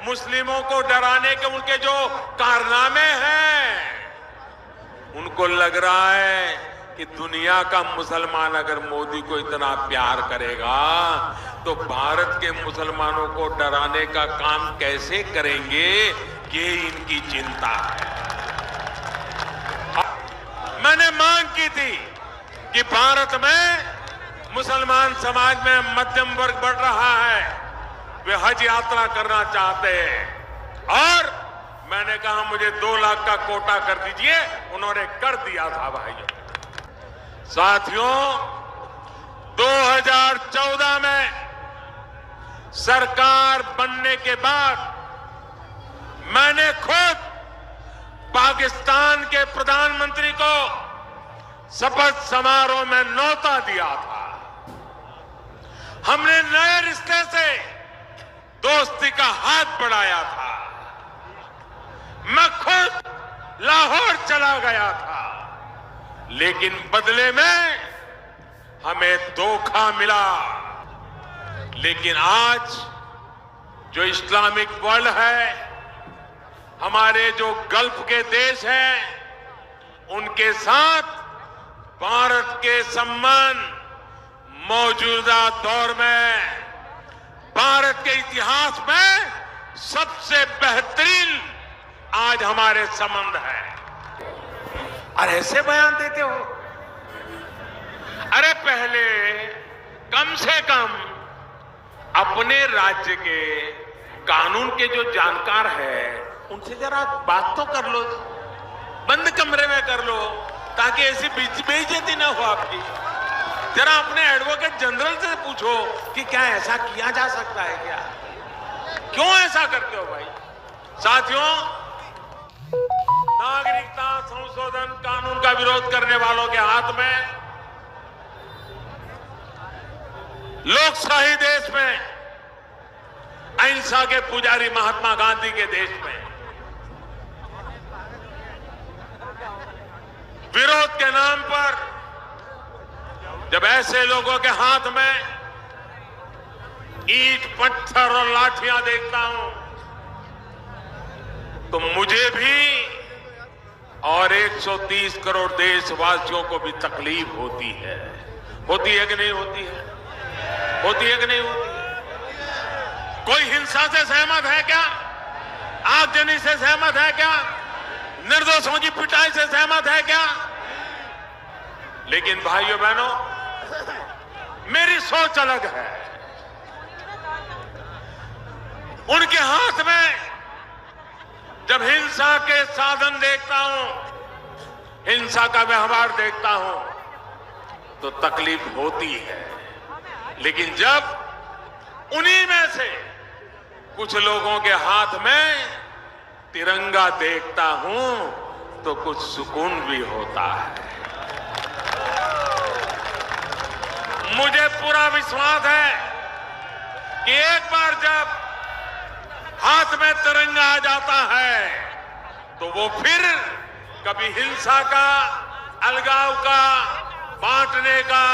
मुस्लिमों को डराने के उनके जो कारनामे हैं, उनको लग रहा है कि दुनिया का मुसलमान अगर मोदी को इतना प्यार करेगा तो भारत के मुसलमानों को डराने का काम कैसे करेंगे, ये इनकी चिंता है। मैंने मांग की थी कि भारत में मुसलमान समाज में मध्यम वर्ग बढ़ रहा है, वे हज यात्रा करना चाहते हैं और मैंने कहा मुझे 2 लाख का कोटा कर दीजिए, उन्होंने कर दिया था भाइयों। साथियों, 2014 में सरकार बनने के बाद मैंने खुद पाकिस्तान के प्रधानमंत्री को शपथ समारोह में न्योता दिया था। हमने नए रिश्ते से दोस्ती का हाथ बढ़ाया था। मैं खुद लाहौर चला गया था, लेकिन बदले में हमें धोखा मिला। लेकिन आज जो इस्लामिक वर्ल्ड है, हमारे जो गल्फ के देश हैं, उनके साथ भारत के संबंध मौजूदा दौर में भारत के इतिहास में सबसे बेहतरीन आज हमारे संबंध है। और ऐसे बयान देते हो, अरे पहले कम से कम अपने राज्य के कानून के जो जानकार है उनसे जरा बात तो कर लो, बंद कमरे में कर लो, ताकि ऐसी बेइज्जती ना हो आपकी। जरा अपने एडवोकेट जनरल से पूछो कि क्या ऐसा किया जा सकता है क्या, क्यों ऐसा करते हो भाई। साथियों, नागरिकता संशोधन कानून का विरोध करने वालों के हाथ में लोकशाही देश में, अहिंसा के पुजारी महात्मा गांधी के देश में विरोध के नाम पर जब ऐसे लोगों के हाथ में ईंट पत्थर और लाठियां देखता हूं तो मुझे भी और 130 करोड़ देशवासियों को भी तकलीफ होती है। होती है कि नहीं होती है? होती है कि नहीं होती है? कोई हिंसा से सहमत है क्या? आगजनी से सहमत है क्या? निर्दोषों की पिटाई से सहमत है क्या? लेकिन भाइयों बहनों, मेरी सोच अलग है। उनके हाथ में जब हिंसा के साधन देखता हूं, हिंसा का व्यवहार देखता हूं तो तकलीफ होती है। लेकिन जब उन्हीं में से कुछ लोगों के हाथ में तिरंगा देखता हूं तो कुछ सुकून भी होता है। मुझे पूरा विश्वास है कि एक बार जब हाथ में तिरंगा आ जाता है तो वो फिर कभी हिंसा का, अलगाव का, बांटने का,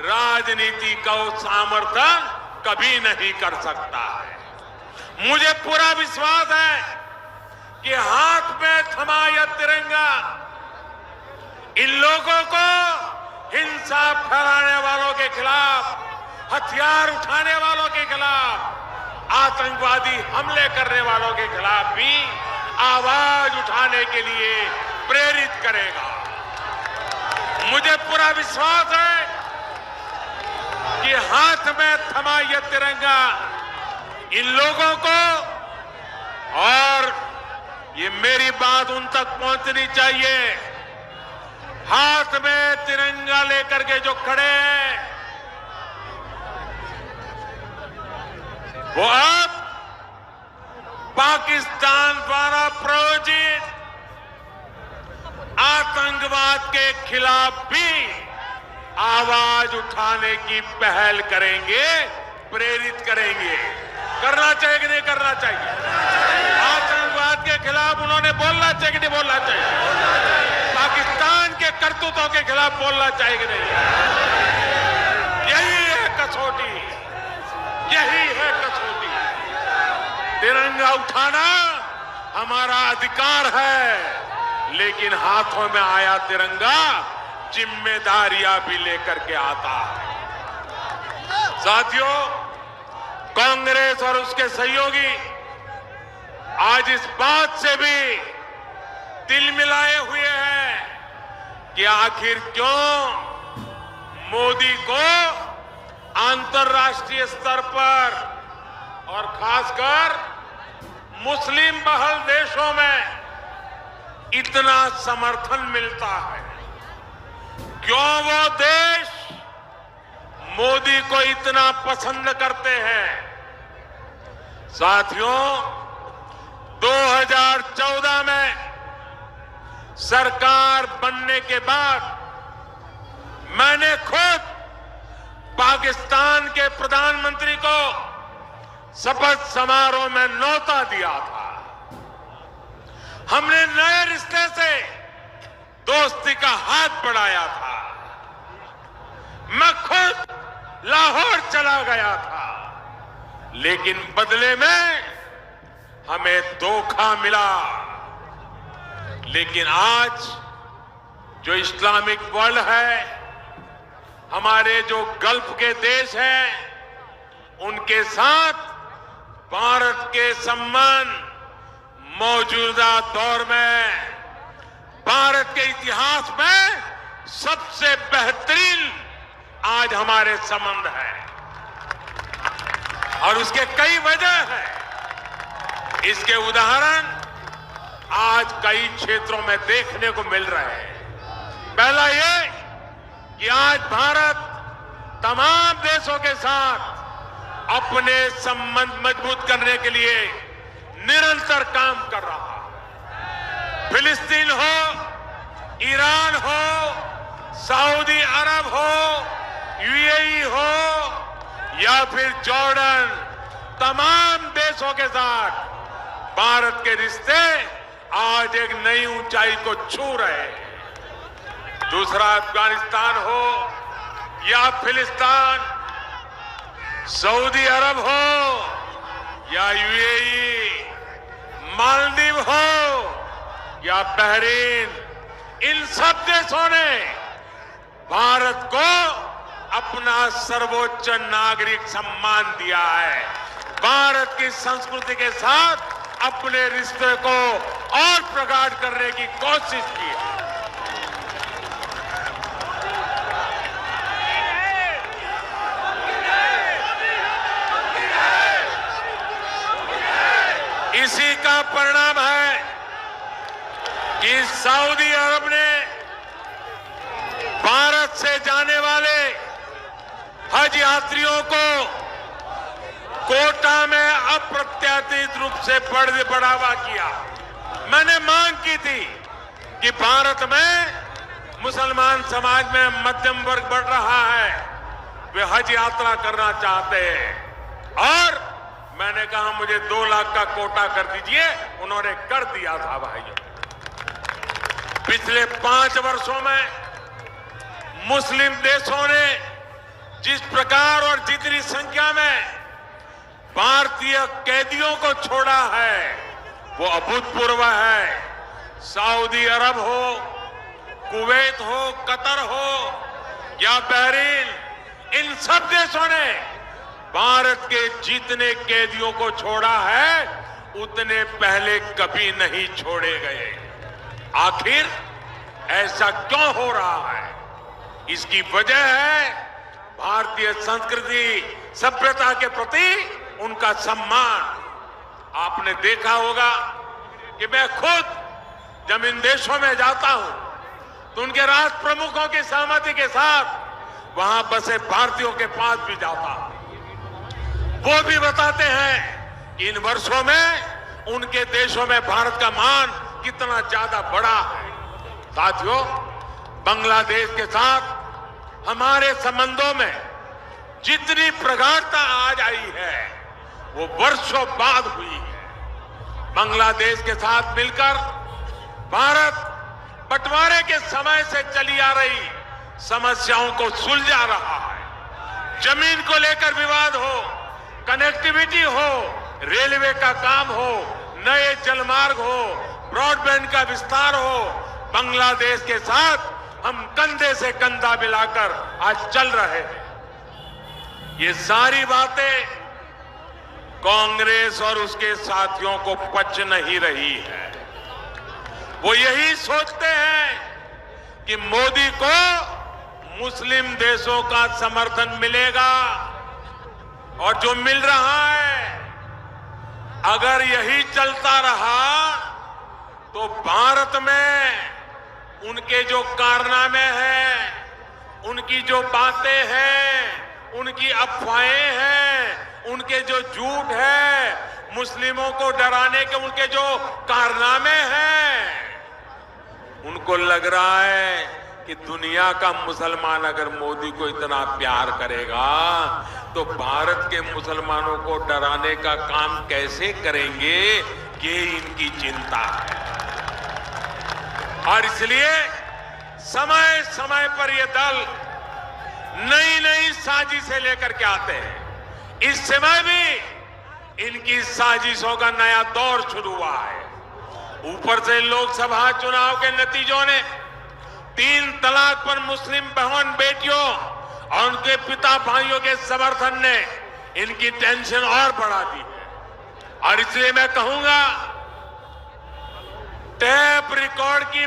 राजनीति का समर्थन कभी नहीं कर सकता है। मुझे पूरा विश्वास है कि हाथ में थमा यह तिरंगा इन लोगों को हिंसा फैलाने वालों के खिलाफ, हथियार उठाने वालों के खिलाफ, आतंकवादी हमले करने वालों के खिलाफ भी आवाज उठाने के लिए प्रेरित करेगा। मुझे पूरा विश्वास है कि हाथ में थमा यह तिरंगा इन लोगों को, और ये मेरी बात उन तक पहुंचनी चाहिए, हाथ में तिरंगा लेकर के जो खड़े हैं वो अब पाकिस्तान द्वारा प्रायोजित आतंकवाद के खिलाफ भी आवाज उठाने की पहल करेंगे, प्रेरित करेंगे। करना चाहिए कि नहीं करना चाहिए? आतंकवाद के खिलाफ उन्होंने बोलना चाहिए कि नहीं बोलना चाहिए? पाकिस्तान के करतूतों के खिलाफ बोलना चाहिए कि नहीं? यही है कसौटी, यही है कसौटी। तिरंगा उठाना हमारा अधिकार है, लेकिन हाथों में आया तिरंगा जिम्मेदारियां भी लेकर के आता है। साथियों, कांग्रेस और उसके सहयोगी आज इस बात से भी दिल मिलाए हुए हैं कि आखिर क्यों मोदी को अंतर्राष्ट्रीय स्तर पर और खासकर मुस्लिम बहुल देशों में इतना समर्थन मिलता है। क्यों वो देश मोदी को इतना पसंद करते हैं। साथियों, 2014 में सरकार बनने के बाद मैंने खुद पाकिस्तान के प्रधानमंत्री को शपथ समारोह में न्योता दिया था। हमने नए रिश्ते से दोस्ती का हाथ बढ़ाया था। मैं खुद लाहौर चला गया था, लेकिन बदले में हमें धोखा मिला। लेकिन आज जो इस्लामिक वर्ल्ड है, हमारे जो गल्फ के देश हैं, उनके साथ भारत के संबंध मौजूदा दौर में भारत के इतिहास में सबसे बेहतरीन आज हमारे संबंध है। और उसके कई वजह हैं। इसके उदाहरण आज कई क्षेत्रों में देखने को मिल रहे हैं। पहला ये कि आज भारत तमाम देशों के साथ अपने संबंध मजबूत करने के लिए निरंतर काम कर रहा है। फिलिस्तीन हो, ईरान हो, सऊदी अरब हो, यूएई हो या फिर जॉर्डन, तमाम देशों के साथ भारत के रिश्ते आज एक नई ऊंचाई को छू रहे हैं। दूसरा, अफगानिस्तान हो या फिलिस्तीन, सऊदी अरब हो या यूएई, मालदीव हो या बहरीन, इन सब देशों ने भारत को अपना सर्वोच्च नागरिक सम्मान दिया है। भारत की संस्कृति के साथ अपने रिश्ते को और प्रगाढ़ करने की कोशिश की है। इसी का परिणाम है कि सऊदी अरब ने भारत से जाने वाले हज यात्रियों को कोटा में अप्रत्याशित रूप से बढ़ावा किया। मैंने मांग की थी कि भारत में मुसलमान समाज में मध्यम वर्ग बढ़ रहा है, वे हज यात्रा करना चाहते हैं और मैंने कहा मुझे 2 लाख का कोटा कर दीजिए। उन्होंने कर दिया था। भाइयों, पिछले 5 वर्षों में मुस्लिम देशों ने जिस प्रकार और जितनी संख्या में भारतीय कैदियों को छोड़ा है, वो अभूतपूर्व है। सऊदी अरब हो, कुवैत हो, कतर हो या बहरीन, इन सब देशों ने भारत के जितने कैदियों को छोड़ा है, उतने पहले कभी नहीं छोड़े गए। आखिर ऐसा क्यों हो रहा है? इसकी वजह है भारतीय संस्कृति, सभ्यता के प्रति उनका सम्मान। आपने देखा होगा कि मैं खुद जब इन देशों में जाता हूं तो उनके राष्ट्र प्रमुखों की सहमति के साथ वहां बसे भारतीयों के पास भी जाता हूं। वो भी बताते हैं कि इन वर्षों में उनके देशों में भारत का मान कितना ज्यादा बढ़ा है। साथियों, बांग्लादेश के साथ हमारे संबंधों में जितनी प्रगाढ़ता आज आई है, वो वर्षों बाद हुई है। बांग्लादेश के साथ मिलकर भारत बंटवारे के समय से चली आ रही समस्याओं को सुलझा रहा है। जमीन को लेकर विवाद हो, कनेक्टिविटी हो रेलवे का काम हो, नए जलमार्ग हो, ब्रॉडबैंड का विस्तार हो, बांग्लादेश के साथ हम कंधे से कंधा मिलाकर आज चल रहे हैं। ये सारी बातें कांग्रेस और उसके साथियों को पच नहीं रही है। वो यही सोचते हैं कि मोदी को मुस्लिम देशों का समर्थन मिलेगा, और जो मिल रहा है, अगर यही चलता रहा तो भारत में उनके जो कारनामे हैं, उनकी जो बातें हैं, उनकी अफवाहें हैं, उनके जो झूठ है, मुस्लिमों को डराने के उनके जो कारनामे हैं, उनको लग रहा है कि दुनिया का मुसलमान अगर मोदी को इतना प्यार करेगा तो भारत के मुसलमानों को डराने का काम कैसे करेंगे, ये इनकी चिंता है। और इसलिए समय समय पर ये दल नई नई साजिशें लेकर के आते हैं। इस समय भी इनकी साजिशों का नया दौर शुरू हुआ है। ऊपर से लोकसभा चुनाव के नतीजों ने 3 तलाक पर मुस्लिम बहन बेटियों और उनके पिता भाइयों के समर्थन ने इनकी टेंशन और बढ़ा दी है। और इसलिए मैं कहूंगा, टैप रिकॉर्ड की